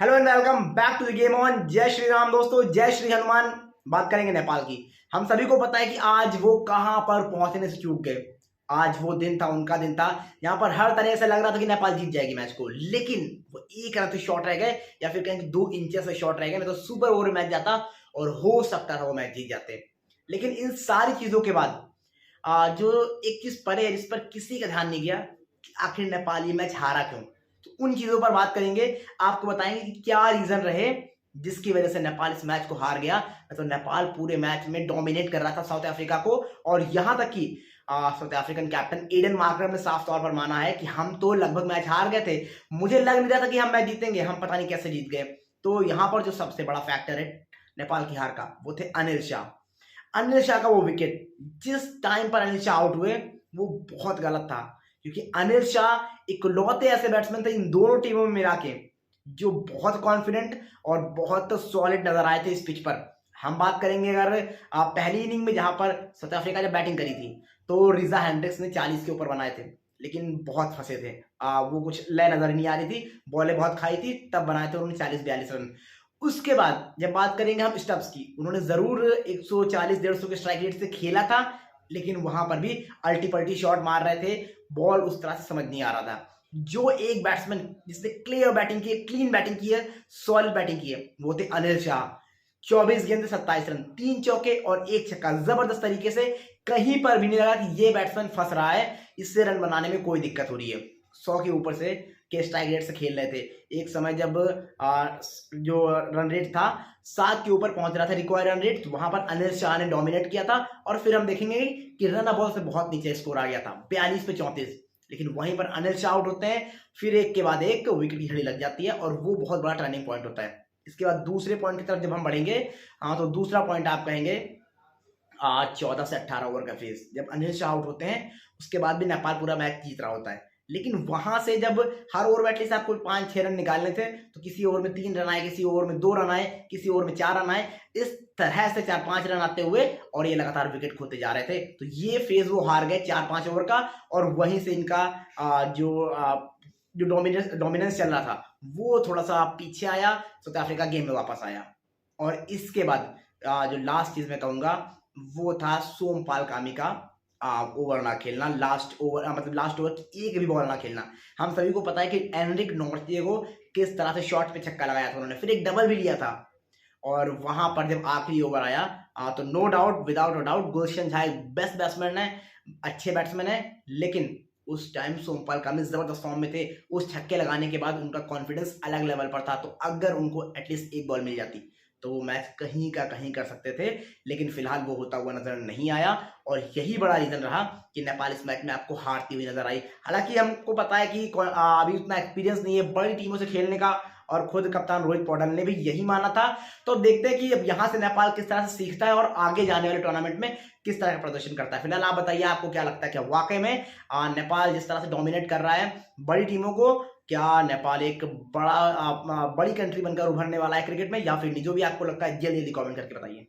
Hello and welcome back to the game on. जय श्री राम दोस्तों, जय श्री हनुमान। बात करेंगे नेपाल की। हम सभी को पता है कि आज वो कहां पर पहुंचने से चूक गए। आज वो दिन था, उनका दिन था। यहाँ पर हर तरह से लग रहा था कि नेपाल जीत जाएगी मैच को, लेकिन वो एक रन से शॉर्ट रह गए या फिर कहेंगे 2 इंच से शॉर्ट रह गए, नहीं तो सुपर ओवर मैच जाता और हो सकता था वो मैच जीत जाते। लेकिन इन सारी चीजों के बाद जो एक चीज परे है जिस पर किसी का ध्यान नहीं गया कि आखिर नेपाल ये मैच हारा क्यों। तो उन चीजों पर बात करेंगे, आपको बताएंगे कि क्या रीजन रहे जिसकी वजह से नेपाल इस मैच को हार गया। तो नेपाल पूरे मैच में डोमिनेट कर रहा था साउथ अफ्रीका को, और यहां तक कि South African captain Aiden Markram ने साफ तौर पर माना है कि हम तो लगभग मैच हार गए थे, मुझे लग नहीं रहा था कि हम मैच जीतेंगे, हम पता नहीं कैसे जीत गए। तो यहाँ पर जो सबसे बड़ा फैक्टर है नेपाल की हार का, वो थे अनिल शाह। अनिल शाह का वो विकेट, जिस टाइम पर अनिल शाह आउट हुए वो बहुत गलत था, क्योंकि अनिल शाह इकलौते ऐसे बैट्समैन थे इन दोनों टीमों में मिला के जो बहुत कॉन्फिडेंट और बहुत सॉलिड नजर आए थे इस पिच पर। हम बात करेंगे अगर पहली इनिंग में जहां पर साउथ अफ्रीका जब बैटिंग करी थी तो रिजा हैंड्रिक्स ने 40 के ऊपर बनाए थे, लेकिन बहुत फंसे थे। वो कुछ लय नजर नहीं आ रही थी, बॉलें बहुत खाई थी, तब बनाए थे उन्होंने 40-42 रन। उसके बाद जब बात करेंगे हम स्टब्स की, उन्होंने जरूर 140-150 के स्ट्राइक रेट से खेला था, लेकिन वहां पर भी अल्टी पल्टी शॉट मार रहे थे, बॉल उस तरह से समझ नहीं आ रहा था। जो एक बैट्समैन जिसने क्लियर बैटिंग की है, क्लीन बैटिंग की है, सॉलिड बैटिंग की है, वो थे अनिल शाह। 24 गेंद 27 रन, 3 चौके और 1 छक्का, जबरदस्त तरीके से। कहीं पर भी नहीं लगा कि ये बैट्समैन फंस रहा है, इससे रन बनाने में कोई दिक्कत हो रही है। 100 के ऊपर से के स्ट्राइक रेट से खेल रहे थे। एक समय जब जो रन रेट था 7 के ऊपर पहुंच रहा था रिक्वायर्ड रन रेट, तो वहां पर अनिल शाह ने डोमिनेट किया था। और फिर हम देखेंगे कि रन बॉल से बहुत नीचे स्कोर आ गया था, 42 पे 34। लेकिन वहीं पर अनिल शाह आउट होते हैं, फिर एक के बाद एक विकेट की झड़ी लग जाती है, और वो बहुत बड़ा टर्निंग पॉइंट होता है। इसके बाद दूसरे पॉइंट की तरफ जब हम बढ़ेंगे, तो दूसरा पॉइंट आप कहेंगे 14 से 18 ओवर का फेज, जब अनिल शाह आउट होते हैं उसके बाद भी नेपाल पूरा मैच जीत रहा होता है। लेकिन वहां से जब हर ओवर में एटलीस्ट आपको 5-6 रन निकालने थे, तो किसी ओवर में 3 रन आए, किसी ओवर में 2 रन आए, किसी ओवर में 4 रन आए, इस तरह से 4-5 रन आते हुए और ये लगातार विकेट खोते जा रहे थे। तो ये फेज वो हार गए 4-5 ओवर का, और वहीं से इनका जो डोमिनेंस चल रहा था वो थोड़ा सा पीछे आया, साउथ अफ्रीका गेम में वापस आया। और इसके बाद जो लास्ट चीज मैं कहूंगा वो था सोमपाल कामी का ओवर ना खेलना, लास्ट ओवर मतलब लास्ट ओवर की एक भी बॉल ना खेलना। हम सभी को पता है कि एनरिक नॉर्थिए को किस तरह से शॉट पे छक्का लगाया था उन्होंने, फिर एक डबल भी लिया था। और वहां पर जब आखिरी ओवर आया तो no doubt, without a doubt, Gulshan Jhai best batsman है, अच्छे बैट्समैन है, लेकिन उस टाइम सोमपाल कामी जबरदस्त फॉर्म में थे। उस छक्के लगाने के बाद उनका कॉन्फिडेंस अलग लेवल पर था, तो अगर उनको एटलीस्ट एक बॉल मिल जाती तो वो मैच कहीं का कहीं कर सकते थे। लेकिन फिलहाल वो होता हुआ नजर नहीं आया, और यही बड़ा रीजन रहा कि नेपाल इस मैच में आपको हारती हुई नजर आई। हालांकि हमको पता है कि अभी उतना एक्सपीरियंस नहीं है बड़ी टीमों से खेलने का, और खुद कप्तान रोहित पौडल ने भी यही माना था। तो देखते हैं कि अब यहाँ से नेपाल किस तरह से सीखता है और आगे जाने वाले टूर्नामेंट में किस तरह का प्रदर्शन करता है। फिलहाल आप बताइए, आपको क्या लगता है, क्या वाकई में नेपाल जिस तरह से डोमिनेट कर रहा है बड़ी टीमों को, क्या नेपाल एक बड़ी कंट्री बनकर उभरने वाला है क्रिकेट में, या फिर नहीं? जो भी आपको लगता है जल्दी जल्दी कमेंट करके बताइए।